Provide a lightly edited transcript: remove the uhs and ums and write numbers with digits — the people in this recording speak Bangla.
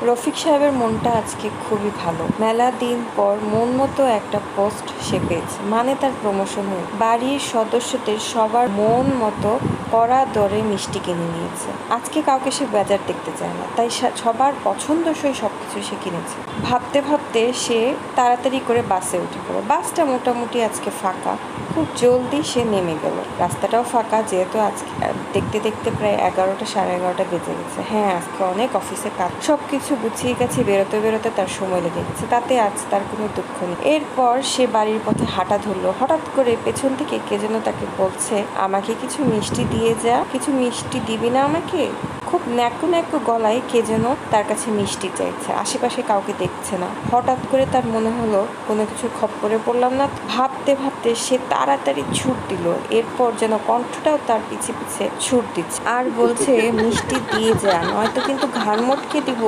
রফিক সাহেবের মনটা আজকে খুবই ভালো। মেলা দিন পর মন মতো একটা পোস্ট সে পেয়েছে, মানে তার প্রমোশন হয়ে বাড়ির সদস্যদের সবার মন মতো কড়া দরে মিষ্টি কিনে নিয়েছে। আজকে কাউকে সে বাজার দেখতে চায় না, তাই সবার পছন্দসই সবকিছু সে কিনেছে। ভাবতে ভাবতে সে তাড়াতাড়ি করে বাসে উঠে পড়ে। বাসটা মোটামুটি আজকে ফাঁকা, খুব জলদি সে নেমে গেল। রাস্তাটাও ফাঁকা, যেহেতু আজকে দেখতে দেখতে প্রায় 11টা সাড়ে 11টা বেজে গেছে। হ্যাঁ, আজকে অনেক অফিসে কাজ, সবকিছু গুছিয়ে গেছে, বেরোতে বেরোতে তার সময় লেগে গেছে, তাতে আজ তার কোনো দুঃখ নেই। এরপর সে বাড়ির পথে হাঁটা ধরলো। হঠাৎ করে পেছন থেকে কে যেন তাকে বলছে, আমাকে কিছু মিষ্টি দিয়ে যা, কিছু মিষ্টি দিবি না আমাকে? খুব ন্যাকো ন্যাকো গলায় কে যেন তার কাছে মিষ্টি চাইছে। আশেপাশে কাউকে দেখছে না। হঠাৎ করে তার মনে হলো কোনো কিছু খপ্পরে পড়লাম না। ভাবতে ভাবতে সে তাড়াতাড়ি ছুট দিল। এরপর যেন কণ্ঠটাও তার পিছে পিছে ছুট দিচ্ছে আর বলছে, মিষ্টি দিয়ে যা, নয়তো কিন্তু ঘাড় মটকে দিব।